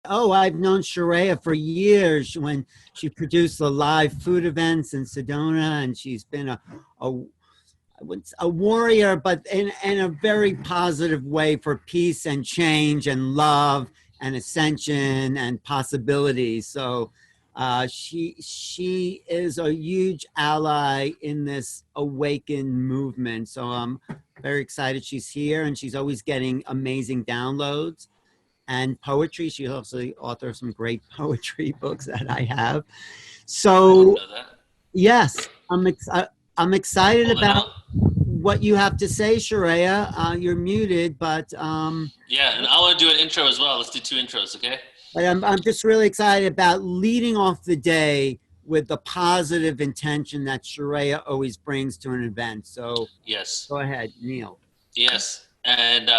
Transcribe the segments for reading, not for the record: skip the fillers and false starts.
I've known Chiraya for years when she produced the live food events in Sedona, and she's been a warrior, but in a very positive way for peace and change and love and ascension and possibilities. So she is a huge ally in this awaken movement. So I'm very excited she's here, and she's always getting amazing downloads and poetry. She's also the author of some great poetry books that I have. So yes, I'm excited about what you have to say, Chiraya. You're muted, but yeah, and I want to do an intro as well. Let's do 2 intros, okay? But I'm just really excited about leading off the day with the positive intention that Chiraya always brings to an event. So yes, go ahead, Neil. Yes, and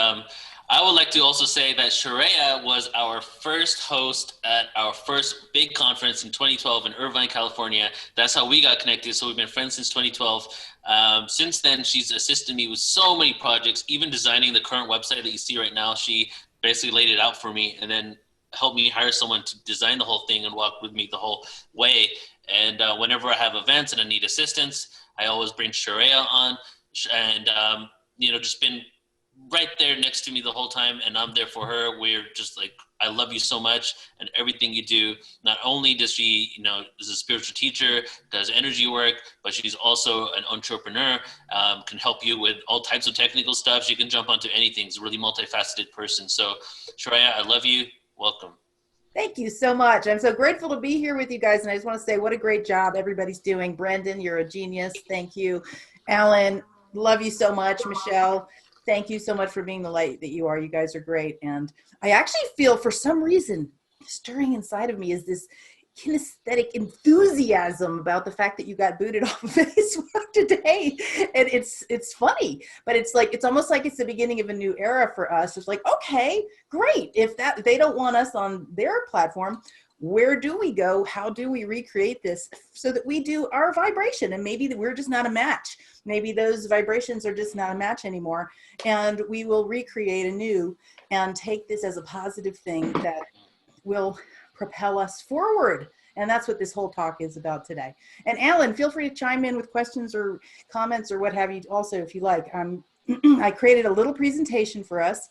I would like to also say that Chiraya was our first host at our first big conference in 2012 in Irvine, California. That's how we got connected. So we've been friends since 2012. Since then, she's assisted me with so many projects, even designing the current website that you see right now. She basically laid it out for me and then helped me hire someone to design the whole thing and walk with me the whole way. And whenever I have events and I need assistance, I always bring Chiraya on, and just been right there next to me the whole time, and I'm there for her. We're just like, I love you so much, and everything you do. Not only does she, is a spiritual teacher, does energy work, but she's also an entrepreneur, can help you with all types of technical stuff. She can jump onto anything. She's a really multifaceted person. So Chiraya, I love you. Welcome. Thank you so much. I'm so grateful to be here with you guys, and I just want to say what a great job everybody's doing. Brendan, you're a genius. Thank you. Alan, love you so much. Michelle, thank you so much for being the light that you are. You guys are great. And I actually feel, for some reason, stirring inside of me is this kinesthetic enthusiasm about the fact that you got booted off of Facebook today. And it's funny, but it's almost like it's the beginning of a new era for us. It's like, okay, great. If they don't want us on their platform, where do we go? How do we recreate this so that we do our vibration? And maybe we're just not a match. Maybe those vibrations are just not a match anymore. And we will recreate anew and take this as a positive thing that will propel us forward. And that's what this whole talk is about today. And Alan, feel free to chime in with questions or comments or what have you also, if you like. I created a little presentation for us,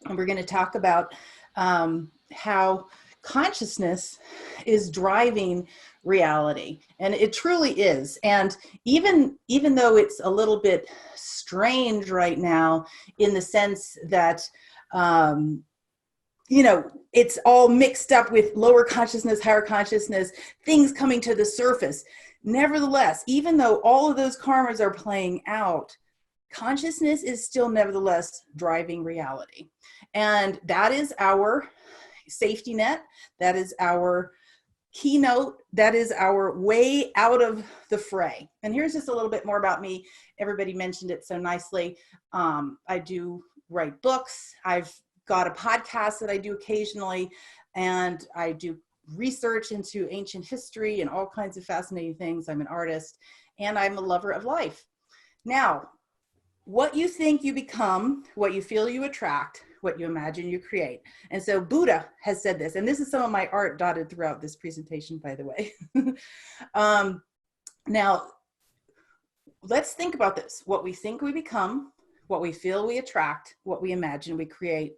and we're going to talk about how consciousness is driving reality, and it truly is. And even though it's a little bit strange right now in the sense that it's all mixed up with lower consciousness, higher consciousness, things coming to the surface. Nevertheless, even though all of those karmas are playing out, consciousness is still nevertheless driving reality. And that is our safety net. That is our keynote. That is our way out of the fray. And here's just a little bit more about me. Everybody mentioned it so nicely. I do write books. I've got a podcast that I do occasionally, and I do research into ancient history and all kinds of fascinating things. I'm an artist, and I'm a lover of life. Now, what you think you become, what you feel you attract, what you imagine you create. And so Buddha has said this, and this is some of my art dotted throughout this presentation, by the way. Now, let's think about this. What we think we become, what we feel we attract, what we imagine we create.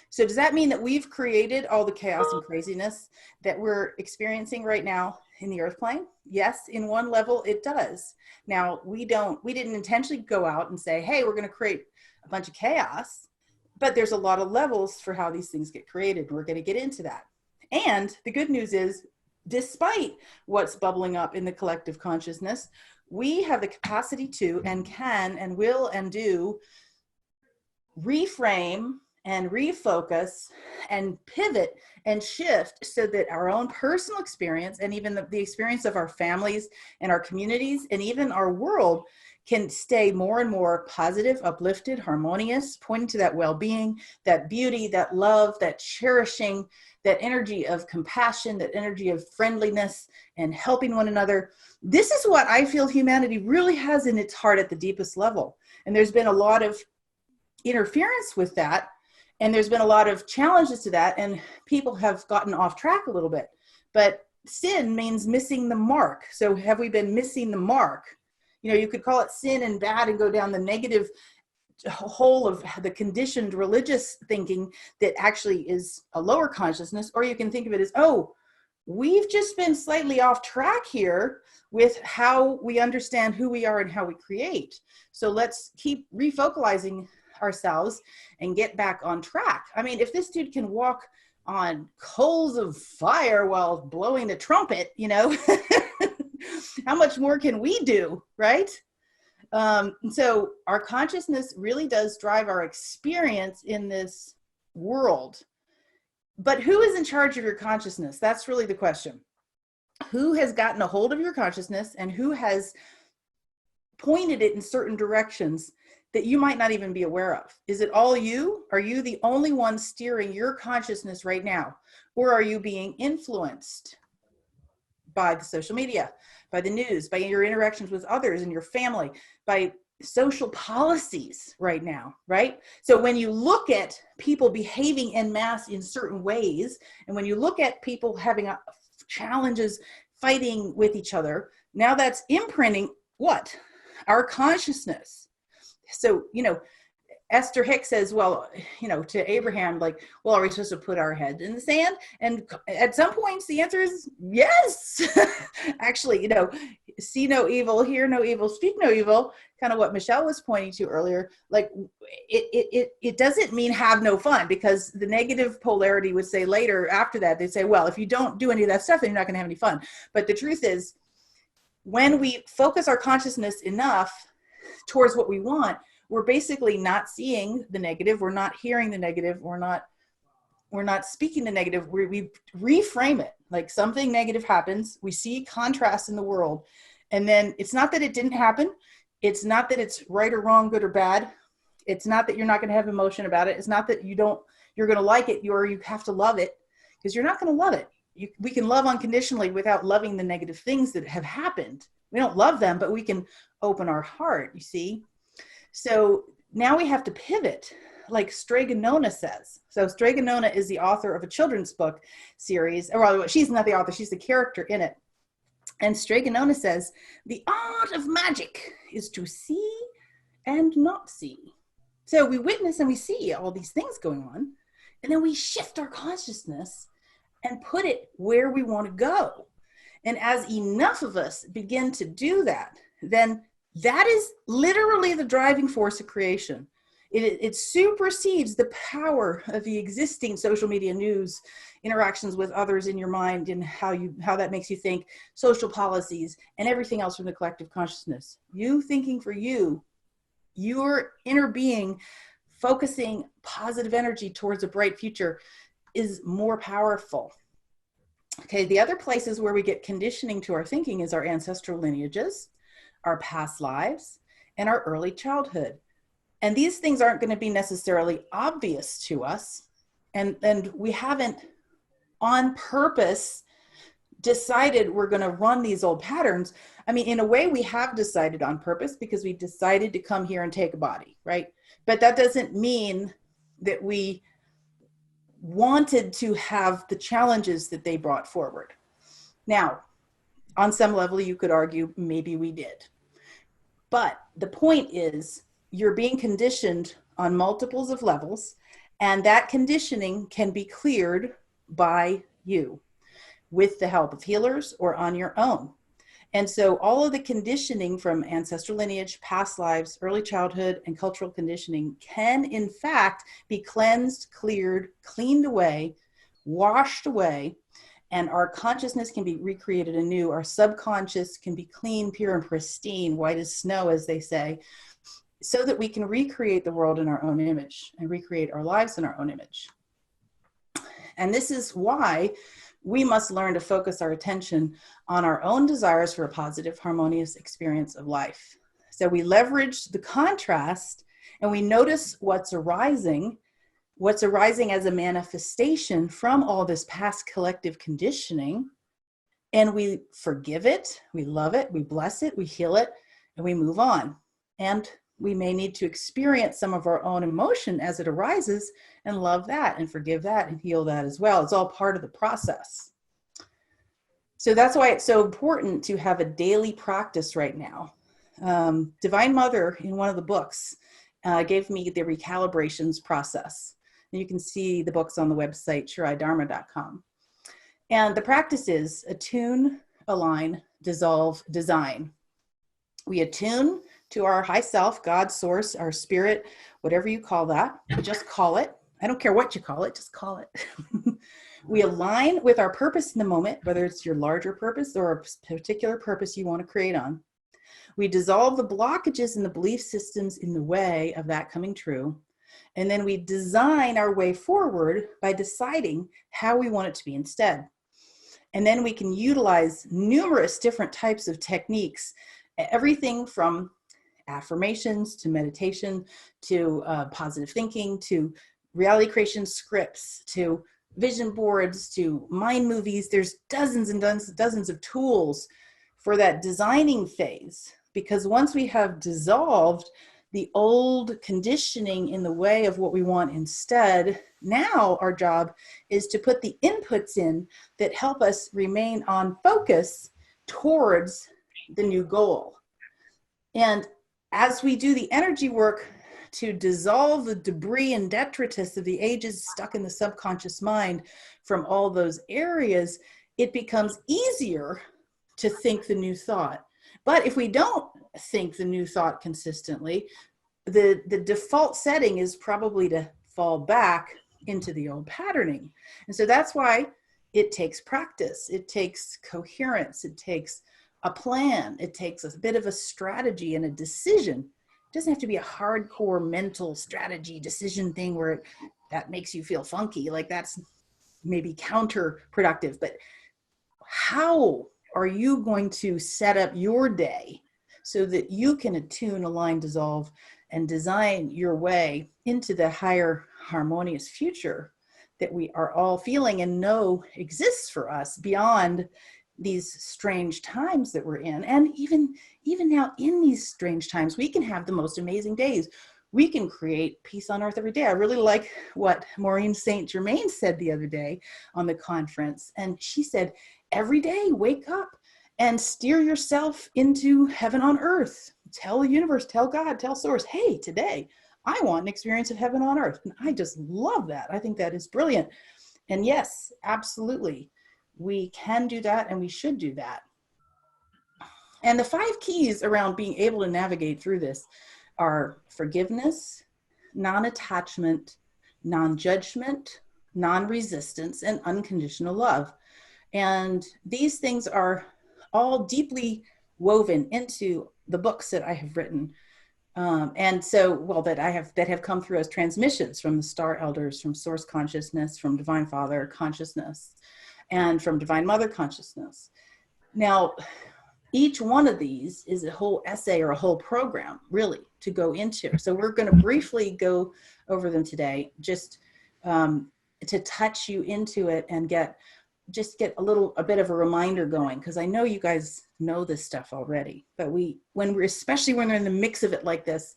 So does that mean that we've created all the chaos and craziness that we're experiencing right now in the earth plane? Yes, in one level it does. Now, we didn't intentionally go out and say, hey, we're going to create a bunch of chaos, but there's a lot of levels for how these things get created. We're going to get into that. And the good news is, despite what's bubbling up in the collective consciousness, we have the capacity to, and can, and will, and do reframe and refocus and pivot and shift so that our own personal experience and even the experience of our families and our communities and even our world can stay more and more positive, uplifted, harmonious, pointing to that well-being, that beauty, that love, that cherishing, that energy of compassion, that energy of friendliness and helping one another. This is what I feel humanity really has in its heart at the deepest level. And there's been a lot of interference with that. And there's been a lot of challenges to that, and people have gotten off track a little bit. But sin means missing the mark. So have we been missing the mark? You know, you could call it sin and bad and go down the negative whole of the conditioned religious thinking that actually is a lower consciousness, or you can think of it as, oh, we've just been slightly off track here with how we understand who we are and how we create. So let's keep refocalizing ourselves and get back on track. I mean, if this dude can walk on coals of fire while blowing the trumpet, you know, how much more can we do, right? So our consciousness really does drive our experience in this world. But who is in charge of your consciousness? That's really the question. Who has gotten a hold of your consciousness and who has pointed it in certain directions that you might not even be aware of? Is it all you? Are you the only one steering your consciousness right now? Or are you being influenced by the social media, by the news, by your interactions with others and your family, by social policies right now, right? So when you look at people behaving en masse in certain ways, and when you look at people having challenges, fighting with each other, now that's imprinting what? Our consciousness. So, you know, Esther Hicks says, well, you know, to Abraham, like, well, are we supposed to put our head in the sand? And at some points, the answer is yes. Actually, you know, see no evil, hear no evil, speak no evil, kind of what Michelle was pointing to earlier. Like, it doesn't mean have no fun, because the negative polarity would say later after that, they'd say, well, if you don't do any of that stuff, then you're not going to have any fun. But the truth is, when we focus our consciousness enough towards what we want, we're basically not seeing the negative. We're not hearing the negative. We're not speaking the negative. We reframe it. Like, something negative happens. We see contrast in the world. And then it's not that it didn't happen. It's not that it's right or wrong, good or bad. It's not that you're not going to have emotion about it. It's not that you're going to like it, or you have to love it, because you're not going to love it. We can love unconditionally without loving the negative things that have happened. We don't love them, but we can open our heart, you see? So now we have to pivot, like Strega Nona says. So Strega Nona is the author of a children's book series. Well, she's not the author, she's the character in it. And Strega Nona says, the art of magic is to see and not see. So we witness and we see all these things going on, and then we shift our consciousness and put it where we want to go. And as enough of us begin to do that, then that is literally the driving force of creation. It supersedes the power of the existing social media news, interactions with others in your mind, and how that makes you think, social policies, and everything else from the collective consciousness. You thinking for you, your inner being focusing positive energy towards a bright future is more powerful. Okay, the other places where we get conditioning to our thinking is our ancestral lineages, our past lives, and our early childhood. And these things aren't going to be necessarily obvious to us. And we haven't on purpose decided we're going to run these old patterns. I mean, in a way, we have decided on purpose, because we decided to come here and take a body, right? But that doesn't mean that we wanted to have the challenges that they brought forward. Now, on some level, you could argue maybe we did. But the point is, you're being conditioned on multiples of levels, and that conditioning can be cleared by you with the help of healers or on your own. And so all of the conditioning from ancestral lineage, past lives, early childhood, and cultural conditioning can, in fact, be cleansed, cleared, cleaned away, washed away, and our consciousness can be recreated anew. Our subconscious can be clean, pure, and pristine, white as snow, as they say, so that we can recreate the world in our own image and recreate our lives in our own image. And this is why we must learn to focus our attention on our own desires for a positive, harmonious experience of life. So we leverage the contrast, and we notice what's arising as a manifestation from all this past collective conditioning, and we forgive it, we love it, we bless it, we heal it, and we move on. And We may need to experience some of our own emotion as it arises and love that and forgive that and heal that as well. It's all part of the process. So that's why it's so important to have a daily practice right now. Divine Mother, in one of the books, gave me the recalibrations process. And you can see the books on the website, chirayadharma.com. And the practice is attune, align, dissolve, design. We attune to our high self, God, source, our spirit, whatever you call that. Just call it. I don't care what you call it, just call it. We align with our purpose in the moment, whether it's your larger purpose or a particular purpose you want to create on. We dissolve the blockages and the belief systems in the way of that coming true. And then we design our way forward by deciding how we want it to be instead. And then we can utilize numerous different types of techniques, everything from affirmations to meditation to positive thinking to reality creation scripts to vision boards to mind movies. There's dozens and dozens of tools for that designing phase, because once we have dissolved the old conditioning in the way of what we want instead, now our job is to put the inputs in that help us remain on focus towards the new goal. And as we do the energy work to dissolve the debris and detritus of the ages stuck in the subconscious mind from all those areas, it becomes easier to think the new thought. But if we don't think the new thought consistently, the default setting is probably to fall back into the old patterning. And so that's why it takes practice. It takes coherence. It takes a plan. It takes a bit of a strategy and a decision. It doesn't have to be a hardcore mental strategy decision thing where that makes you feel funky. Like that's maybe counterproductive. But how are you going to set up your day so that you can attune, align, dissolve, and design your way into the higher harmonious future that we are all feeling and know exists for us beyond these strange times that we're in? And even now in these strange times, we can have the most amazing days. We can create peace on earth every day. I really like what Maureen St. Germain said the other day on the conference. And she said, every day, wake up and steer yourself into heaven on earth. Tell the universe, tell God, tell source, hey, today I want an experience of heaven on earth. And I just love that. I think that is brilliant. And yes, absolutely. We can do that and we should do that. And the 5 keys around being able to navigate through this are forgiveness, non-attachment, non-judgment, non-resistance, and unconditional love. And these things are all deeply woven into the books that I have written. And so, well, that have come through as transmissions from the star elders, from source consciousness, from divine father consciousness, and from divine mother consciousness. Now, each one of these is a whole essay or a whole program really to go into. So we're going to briefly go over them today, just to touch you into it and get a bit of a reminder going, because I know you guys know this stuff already, but especially when we're in the mix of it like this,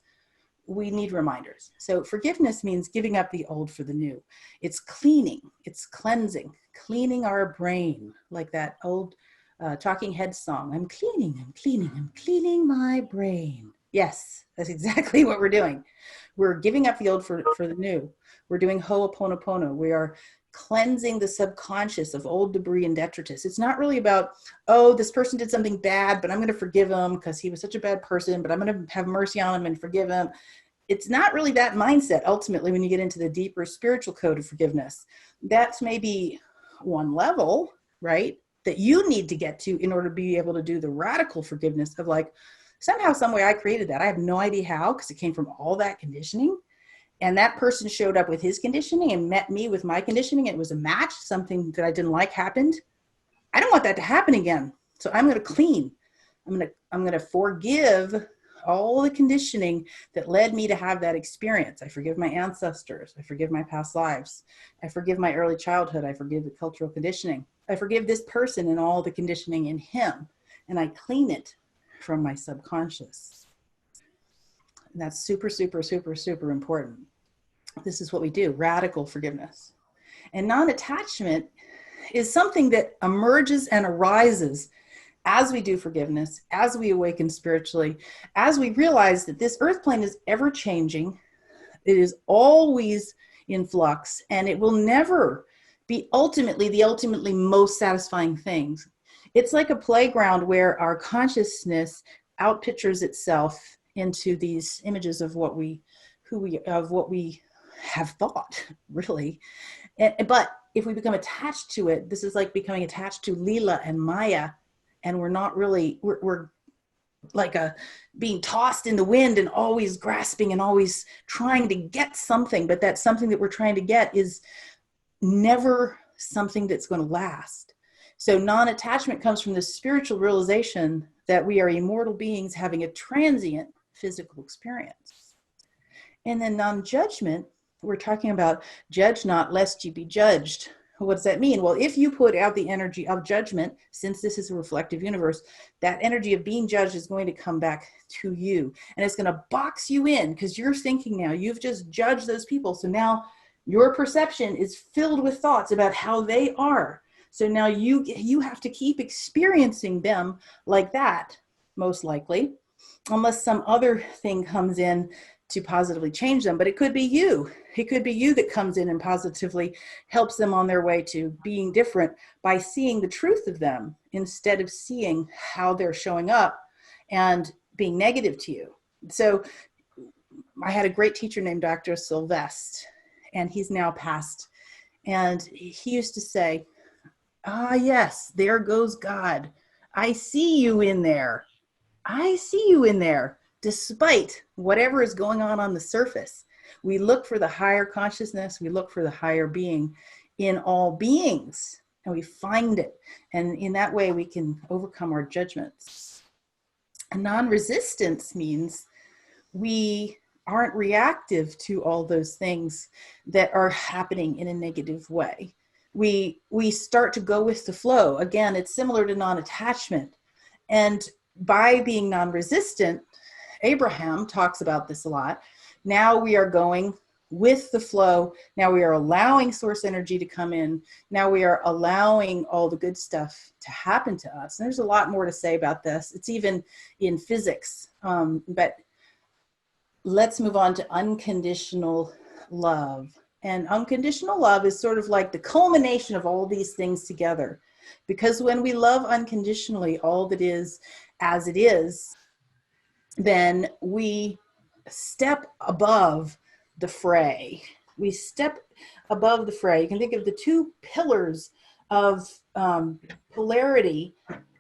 we need reminders. So forgiveness means giving up the old for the new. It's cleaning, it's cleansing, cleaning our brain, like that old Talking Heads song. I'm cleaning my brain. Yes, that's exactly what we're doing. We're giving up the old for the new. We're doing Ho'oponopono. We are cleansing the subconscious of old debris and detritus. It's not really about, oh, this person did something bad, but I'm going to forgive him because he was such a bad person, but I'm going to have mercy on him and forgive him. It's not really that mindset, ultimately, when you get into the deeper spiritual code of forgiveness. That's maybe one level, right, that you need to get to in order to be able to do the radical forgiveness of like, somehow, some way I created that. I have no idea how, because it came from all that conditioning. And that person showed up with his conditioning and met me with my conditioning. It was a match. Something that I didn't like happened. I don't want that to happen again. So I'm going to clean. I'm going to forgive all the conditioning that led me to have that experience. I forgive my ancestors. I forgive my past lives. I forgive my early childhood. I forgive the cultural conditioning. I forgive this person and all the conditioning in him. And I clean it from my subconscious. And that's super, super, super, super important. This is what we do, radical forgiveness. And non-attachment is something that emerges and arises as we do forgiveness, as we awaken spiritually, as we realize that this earth plane is ever changing. It is always in flux, and it will never be the ultimately most satisfying things. It's like a playground where our consciousness outpictures itself into these images of what we have thought, really. But if we become attached to it, this is like becoming attached to Leela and Maya, and we're not really, we're like being tossed in the wind and always grasping and always trying to get something, but that something that we're trying to get is never something that's going to last. So non-attachment comes from the spiritual realization that we are immortal beings having a transient physical experience. And then non-judgment, we're talking about judge not lest you be judged. What does that mean? Well, if you put out the energy of judgment, since this is a reflective universe, that energy of being judged is going to come back to you. And it's going to box you in because you're thinking now, you've just judged those people. So now your perception is filled with thoughts about how they are. So now you have to keep experiencing them like that, most likely, unless some other thing comes in to positively change them. But it could be you. It could be you that comes in and positively helps them on their way to being different by seeing the truth of them instead of seeing how they're showing up and being negative to you. So I had a great teacher named Dr. Sylvester, and he's now passed. And he used to say, "Ah, yes, there goes God. I see you in there. I see you in there." Despite whatever is going on the surface, we look for the higher consciousness, we look for the higher being in all beings, and we find it. And in that way, we can overcome our judgments. And non-resistance means we aren't reactive to all those things that are happening in a negative way. We start to go with the flow. Again, it's similar to non-attachment. And by being non-resistant, Abraham talks about this a lot. Now we are going with the flow. Now we are allowing source energy to come in. Now we are allowing all the good stuff to happen to us. And there's a lot more to say about this. It's even in physics. But let's move on to unconditional love. And unconditional love is sort of like the culmination of all these things together. Because when we love unconditionally, all that is as it is, then we step above the fray. We step above the fray. You can think of the two pillars of polarity,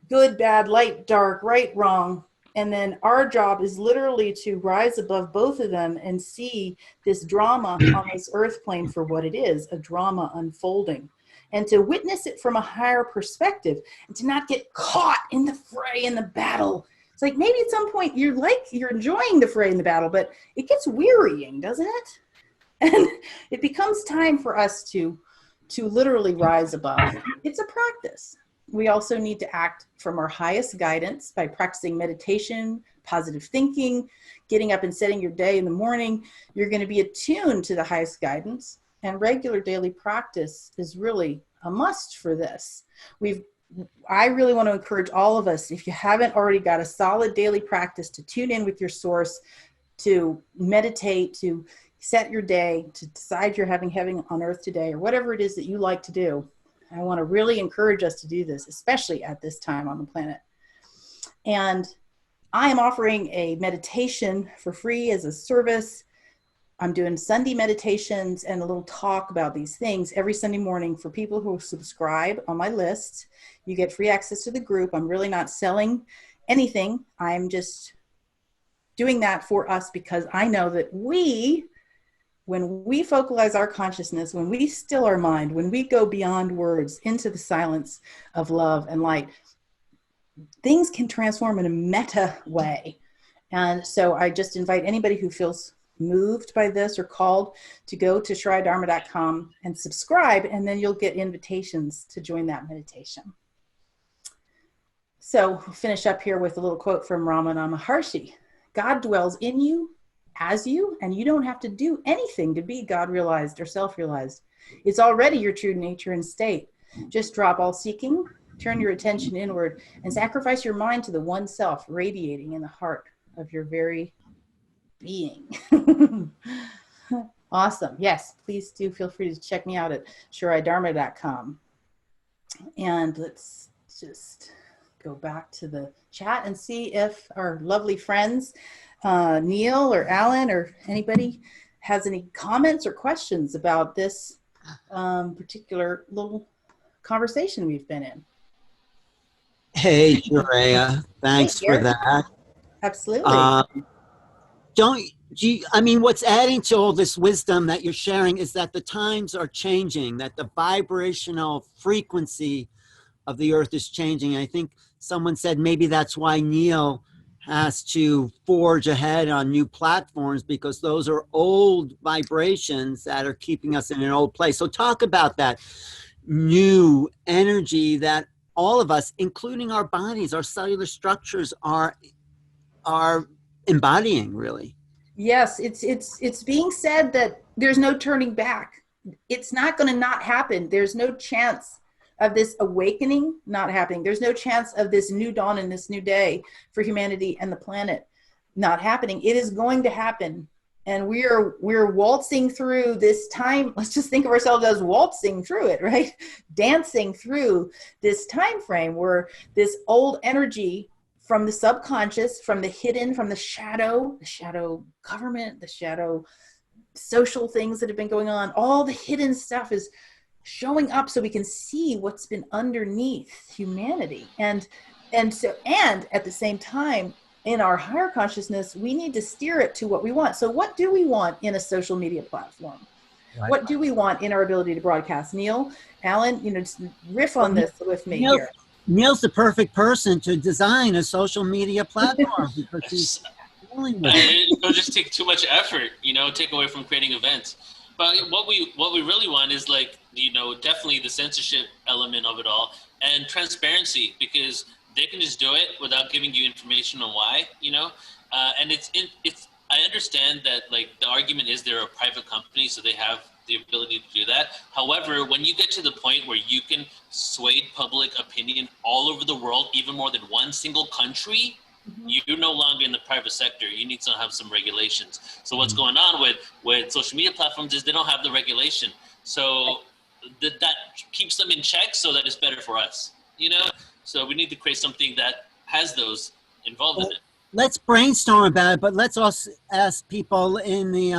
good, bad, light, dark, right, wrong. And then our job is literally to rise above both of them and see this drama on this earth plane for what it is, a drama unfolding. And to witness it from a higher perspective and to not get caught in the fray, in the battle. It's like maybe at some point you're enjoying the fray and the battle, but it gets wearying, doesn't it? And it becomes time for us to literally rise above. It's a practice. We also need to act from our highest guidance by practicing meditation, positive thinking, getting up and setting your day in the morning. You're going to be attuned to the highest guidance, and regular daily practice is really a must for this. I really want to encourage all of us, if you haven't already got a solid daily practice to tune in with your source, to meditate, to set your day, to decide you're having heaven on earth today, or whatever it is that you like to do. I want to really encourage us to do this, especially at this time on the planet. And I am offering a meditation for free as a service. I'm doing Sunday meditations and a little talk about these things every Sunday morning for people who subscribe on my list. You get free access to the group. I'm really not selling anything. I'm just doing that for us because I know that when we focalize our consciousness, when we still our mind, when we go beyond words into the silence of love and light, things can transform in a meta way. And so I just invite anybody who feels moved by this or called to go to chirayadharma.com and subscribe, and then you'll get invitations to join that meditation. So we'll finish up here with a little quote from Ramana Maharshi. God dwells in you as you, and you don't have to do anything to be God realized or self-realized. It's already your true nature and state. Just drop all seeking, turn your attention inward, and sacrifice your mind to the one self radiating in the heart of your very being. Awesome. Yes, please do feel free to check me out at chirayadharma.com. And let's just go back to the chat and see if our lovely friends, Neil or Alan or anybody, has any comments or questions about this particular little conversation we've been in. Hey, Chiraya, thanks for that. Absolutely. I mean, what's adding to all this wisdom that you're sharing is that the times are changing, that the vibrational frequency of the earth is changing. I think someone said maybe that's why Neil has to forge ahead on new platforms, because those are old vibrations that are keeping us in an old place. So talk about that new energy that all of us, including our bodies, our cellular structures, are embodying, really. Yes, it's being said that there's no turning back. It's not going to not happen. There's no chance of this awakening not happening. There's no chance of this new dawn and this new day for humanity and the planet not happening. It is going to happen. And we're waltzing through this time. Let's just think of ourselves as waltzing through it, right? Dancing through this time frame where this old energy from the subconscious, from the hidden, from the shadow government, the shadow social things that have been going on, all the hidden stuff is showing up so we can see what's been underneath humanity. And at the same time, in our higher consciousness, we need to steer it to what we want. So what do we want in a social media platform? Right. What do we want in our ability to broadcast? Neil, Alan, just riff on this with me here. Neil's the perfect person to design a social media platform because he's dealing with it. It'll just take too much effort, take away from creating events. But what we really want is definitely the censorship element of it all and transparency, because they can just do it without giving you information on why, and it's I understand that the argument is they're a private company, so they have the ability to do that. However, when you get to the point where you can sway public opinion all over the world, even more than one single country, you're no longer in the private sector. You need to have some regulations. So what's going on with social media platforms is they don't have the regulation. So that keeps them in check so that it's better for us, So we need to create something that has those involved in it. Let's brainstorm about it, but let's also ask people in the,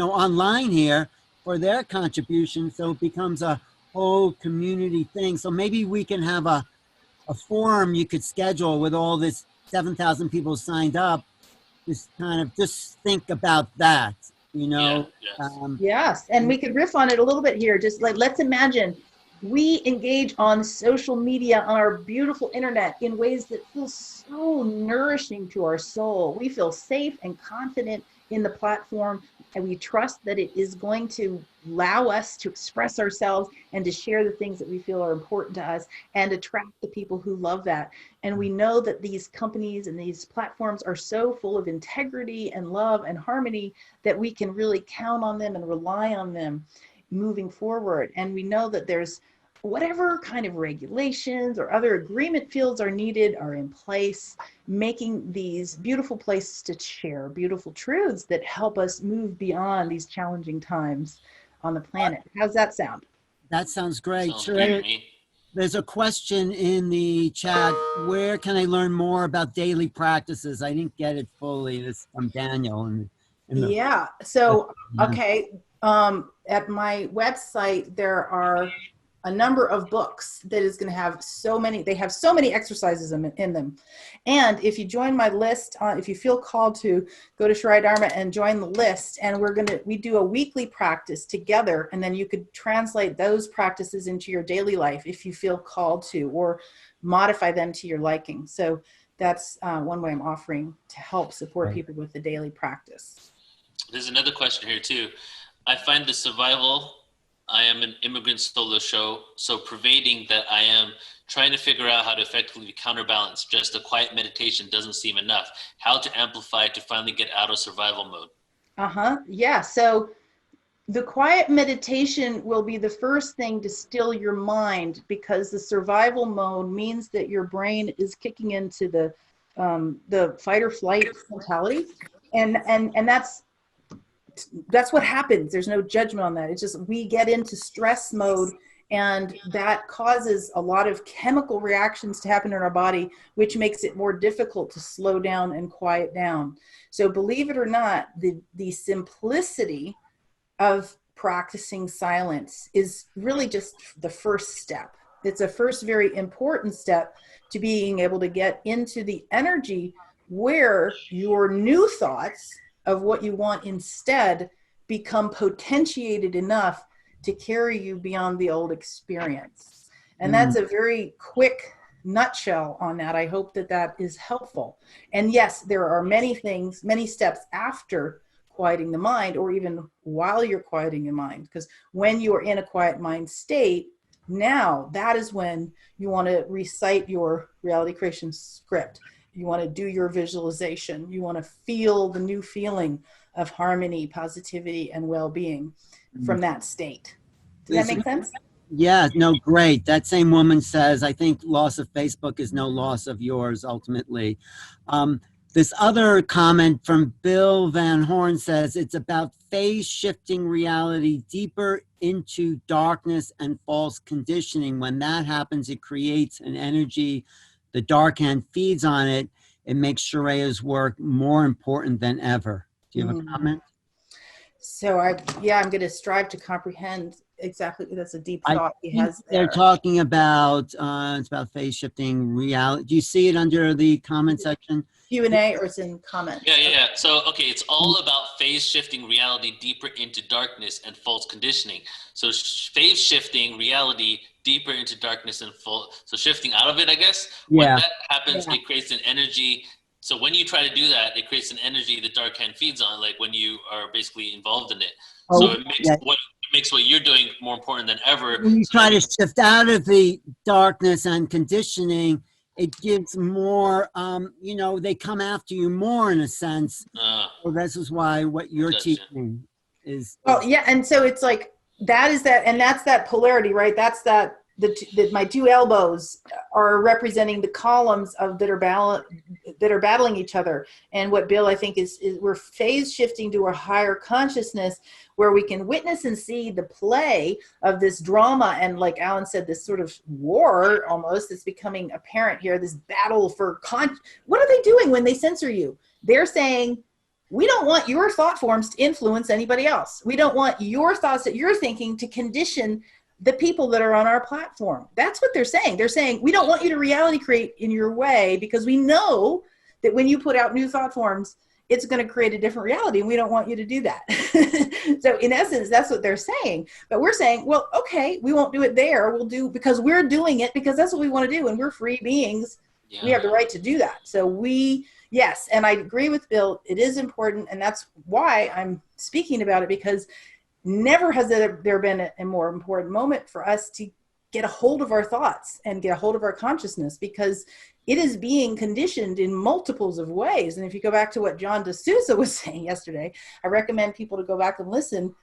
online here for their contribution, so it becomes a whole community thing. So maybe we can have a forum you could schedule with all this 7,000 people signed up. Just think about that, Yeah, yes. Yes, and we could riff on it a little bit here. Just let's imagine we engage on social media, on our beautiful internet, in ways that feel so nourishing to our soul. We feel safe and confident in the platform, and we trust that it is going to allow us to express ourselves and to share the things that we feel are important to us and attract the people who love that. And we know that these companies and these platforms are so full of integrity and love and harmony that we can really count on them and rely on them moving forward. And we know that there's whatever kind of regulations or other agreement fields are needed are in place, making these beautiful places to share beautiful truths that help us move beyond these challenging times on the planet. How's that sound? That sounds great. Sounds great to me. There's a question in the chat. Where can I learn more about daily practices? I didn't get it fully. This from Daniel. Yeah. So, okay. At my website, there are a number of books that is going to have they have so many exercises in them. And if you join my list, if you feel called to, go to Chiraya Dharma and join the list, and we do a weekly practice together, and then you could translate those practices into your daily life if you feel called to, or modify them to your liking. So that's one way I'm offering to help support people with the daily practice. There's another question here too. I find the survival I am an immigrant solo show, so pervading that I am trying to figure out how to effectively counterbalance. Just a quiet meditation doesn't seem enough. How to amplify to finally get out of survival mode. Yeah. So the quiet meditation will be the first thing to still your mind, because the survival mode means that your brain is kicking into the fight or flight mentality. And that's what happens. There's no judgment on that. It's just, we get into stress mode, and that causes a lot of chemical reactions to happen in our body, which makes it more difficult to slow down and quiet down. So believe it or not, the simplicity of practicing silence is really just the first step. It's a first very important step to being able to get into the energy where your new thoughts of what you want instead become potentiated enough to carry you beyond the old experience. And that's a very quick nutshell on that. I hope that that is helpful. And yes, there are many things, many steps after quieting the mind, or even while you're quieting your mind, because when you are in a quiet mind state, now that is when you want to recite your reality creation script. You want to do your visualization. You want to feel the new feeling of harmony, positivity, and well-being from that state. Does that make sense? Yeah, no, great. That same woman says, I think loss of Facebook is no loss of yours ultimately. This other comment from Bill Van Horn says, it's about phase shifting reality deeper into darkness and false conditioning. When that happens, it creates an energy. The dark hand feeds on it. It makes Chiraya's work more important than ever. Do you have a comment? So I'm going to strive to comprehend exactly. That's a deep thought he has there. They're talking about, it's about phase shifting reality. Do you see it under the comment section? Q&A, or it's in comments? Yeah. So, okay, it's all about phase shifting reality deeper into darkness and false conditioning. So phase shifting reality deeper into darkness and so shifting out of it, I guess. When that happens, it creates an energy. So when you try to do that, it creates an energy the dark hand feeds on, like when you are basically involved in it. So it makes what you're doing more important than ever. When you try to shift out of the darkness and conditioning, it gives more, they come after you more in a sense. So this is why what you're teaching is. Well, yeah. And so it's like, that's that polarity, right? That's that my two elbows are representing the columns that are battling each other. And what Bill, I think, is we're phase shifting to a higher consciousness where we can witness and see the play of this drama. And like Alan said, this sort of war almost is becoming apparent here, this battle for what are they doing when they censor you? They're saying, we don't want your thought forms to influence anybody else. We don't want your thoughts that you're thinking to condition the people that are on our platform. That's what they're saying. They're saying, we don't want you to reality create in your way, because we know that when you put out new thought forms, it's going to create a different reality, and we don't want you to do that. So in essence, that's what they're saying. But we're saying, well, okay, we won't do it there. We'll do, because we're doing it because that's what we want to do, and we're free beings. Yeah. We have the right to do that. So yes, and I agree with Bill. It is important, and that's why I'm speaking about it, because never has there been a more important moment for us to get a hold of our thoughts and get a hold of our consciousness, because it is being conditioned in multiples of ways. And if you go back to what John D'Souza was saying yesterday, I recommend people to go back and listen.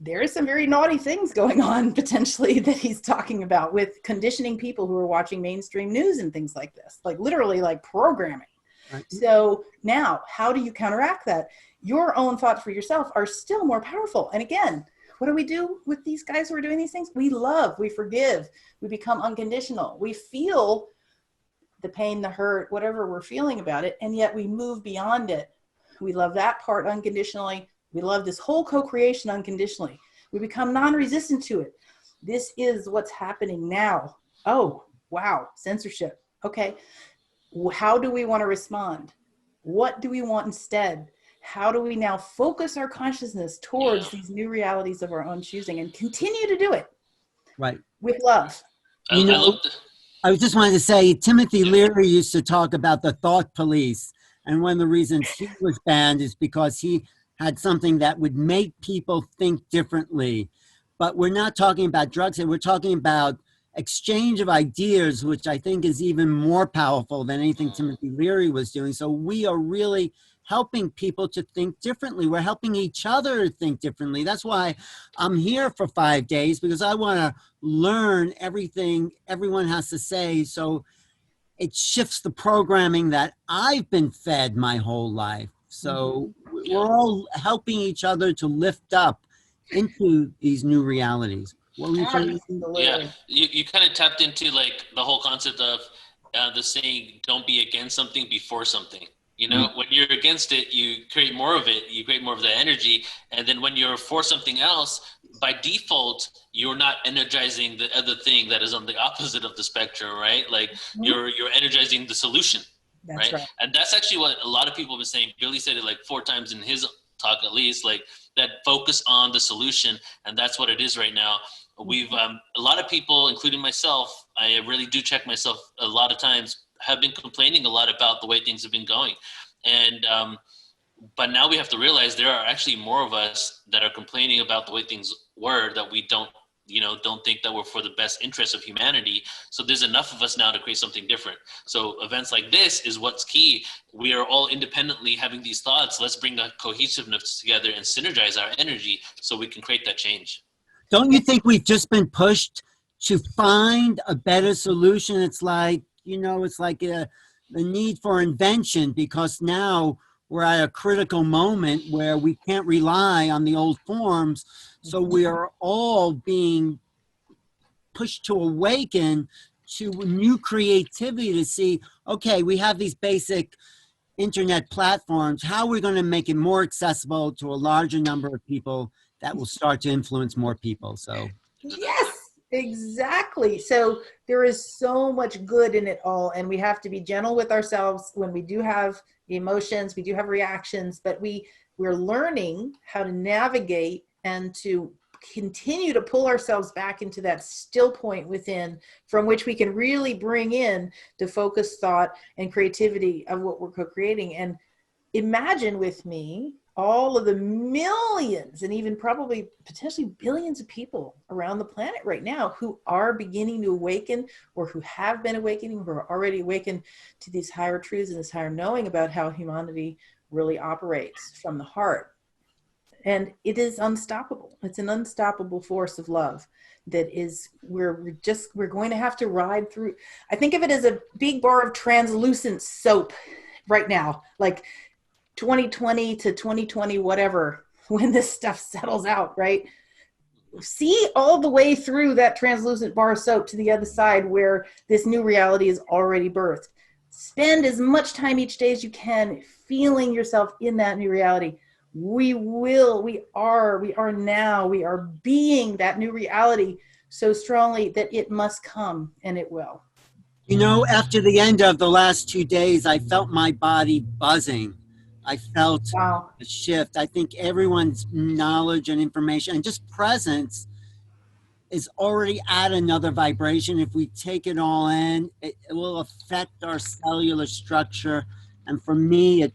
There is some very naughty things going on potentially that he's talking about with conditioning people who are watching mainstream news and things like this, like literally like programming. Right. So now, how do you counteract that? Your own thoughts for yourself are still more powerful. And again, what do we do with these guys who are doing these things? We love, we forgive, we become unconditional. We feel the pain, the hurt, whatever we're feeling about it, and yet we move beyond it. We love that part unconditionally. We love this whole co-creation unconditionally. We become non-resistant to it. This is what's happening now. Oh, wow, censorship. Okay, how do we want to respond? What do we want instead? How do we now focus our consciousness towards these new realities of our own choosing and continue to do it? Right. With love. I just wanted to say, Timothy Leary used to talk about the thought police. And one of the reasons he was banned is because he had something that would make people think differently. but we're not talking about drugs here. We're talking about exchange of ideas, which I think is even more powerful than anything Timothy Leary was doing. So we are really helping people to think differently. We're helping each other to think differently. That's why I'm here for 5 days, because I want to learn everything everyone has to say. So it shifts the programming that I've been fed my whole life. So we're all helping each other to lift up into these new realities. What were you saying? Yeah, you kind of tapped into like the whole concept of the saying, don't be against something, be for something. You know, when you're against it, you create more of it, you create more of the energy. And then when you're for something else, by default, you're not energizing the other thing that is on the opposite of the spectrum, right? Like you're energizing the solution, right? And that's actually what a lot of people have been saying. Billy said it like 4 times in his talk, at least, like that focus on the solution. And that's what it is right now. We've, a lot of people, including myself, I really do check myself a lot of times, have been complaining a lot about the way things have been going. And, but now we have to realize there are actually more of us that are complaining about the way things were, that we don't think that we're for the best interest of humanity. So there's enough of us now to create something different. So events like this is what's key. We are all independently having these thoughts. Let's bring a cohesiveness together and synergize our energy so we can create that change. Don't you think we've just been pushed to find a better solution? It's like, it's like the need for invention, because now we're at a critical moment where we can't rely on the old forms. So we are all being pushed to awaken to new creativity, to see, okay, we have these basic internet platforms. How are we going to make it more accessible to a larger number of people that will start to influence more people? So yes, exactly. So there is so much good in it all, and we have to be gentle with ourselves when we do have emotions, we do have reactions, but we're learning how to navigate and to continue to pull ourselves back into that still point within, from which we can really bring in the focused thought and creativity of what we're co-creating. And imagine with me all of the millions and even probably potentially billions of people around the planet right now who are beginning to awaken, or who have been awakening, who are already awakened to these higher truths and this higher knowing about how humanity really operates from the heart. And it is unstoppable. It's an unstoppable force of love that is, we're going to have to ride through. I think of it as a big bar of translucent soap right now, like 2020 to 2020, whatever, when this stuff settles out, right? See all the way through that translucent bar of soap to the other side where this new reality is already birthed. Spend as much time each day as you can feeling yourself in that new reality. We are being that new reality so strongly that it must come, and it will. After the end of the last 2 days, I felt my body buzzing. I felt a shift. I think everyone's knowledge and information and just presence is already at another vibration. If we take it all in, it will affect our cellular structure. And for me,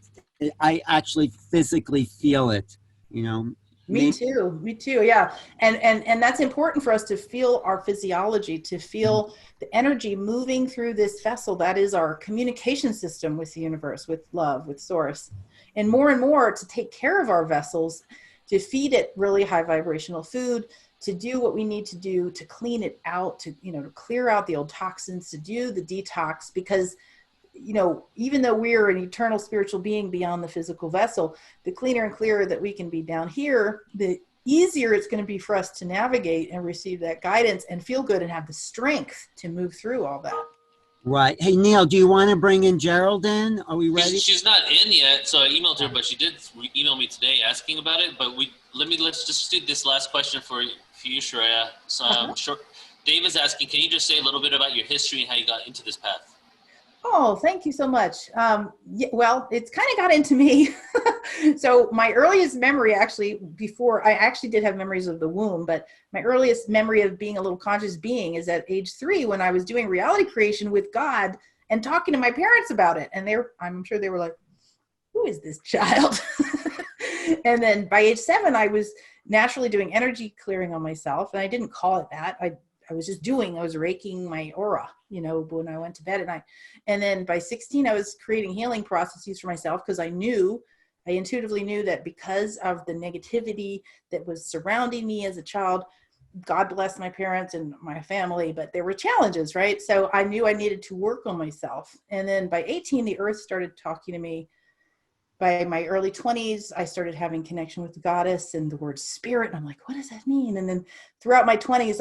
I actually physically feel it, Me too. Yeah. And that's important for us to feel our physiology, to feel the energy moving through this vessel. That is our communication system with the universe, with love, with source. And more to take care of our vessels, to feed it really high vibrational food, to do what we need to do, to clean it out, to clear out the old toxins, to do the detox, because even though we're an eternal spiritual being beyond the physical vessel, the cleaner and clearer that we can be down here, the easier it's going to be for us to navigate and receive that guidance and feel good and have the strength to move through all that. Right. Hey, Neil, do you want to bring in Gerald in? Are we ready? She's not in yet, so I emailed her, but she did email me today asking about it. But let's just do this last question for you, Chiraya. So Dave is asking, can you just say a little bit about your history and how you got into this path? Oh, thank you so much. Well, it's kind of got into me. So my earliest memory, actually, before I actually did have memories of the womb, but my earliest memory of being a little conscious being is at age 3, when I was doing reality creation with God and talking to my parents about it. And I'm sure they were like, who is this child? And then by age 7, I was naturally doing energy clearing on myself. And I didn't call it that. I was just I was raking my aura, you know, when I went to bed at night. And then by 16, I was creating healing processes for myself because I intuitively knew that because of the negativity that was surrounding me as a child, God bless my parents and my family, but there were challenges, right? So I knew I needed to work on myself. And then by 18, the earth started talking to me. By my early 20s, I started having connection with the goddess and the word spirit. And I'm like, what does that mean? And then throughout my 20s,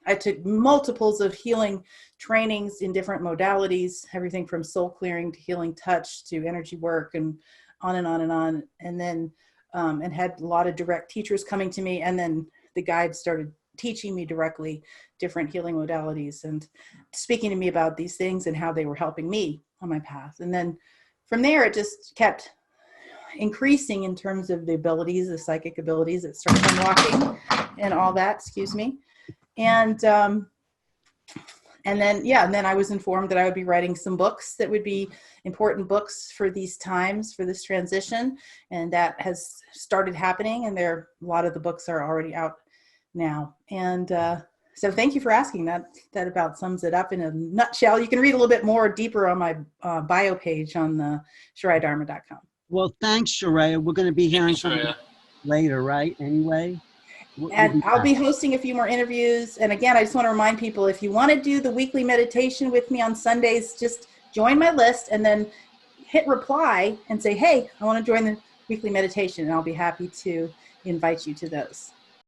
I took multiples of healing trainings in different modalities, everything from soul clearing to healing touch to energy work and on and on and on. And then, and had a lot of direct teachers coming to me. And then the guides started teaching me directly different healing modalities and speaking to me about these things and how they were helping me on my path. And then from there, it just kept increasing in terms of the abilities, the psychic abilities that started unlocking and all that, excuse me. And then I was informed that I would be writing some books that would be important books for these times, for this transition. And that has started happening. And a lot of the books are already out now. And so thank you for asking that. That about sums it up in a nutshell. You can read a little bit more deeper on my bio page on the ChirayaDharma.com. Well, thanks, Chiraya. We're going to be hearing from you later, right? Anyway. And I'll be hosting a few more interviews. And again, I just want to remind people, if you want to do the weekly meditation with me on Sundays, just join my list and then hit reply and say, hey, I want to join the weekly meditation. And I'll be happy to invite you to those.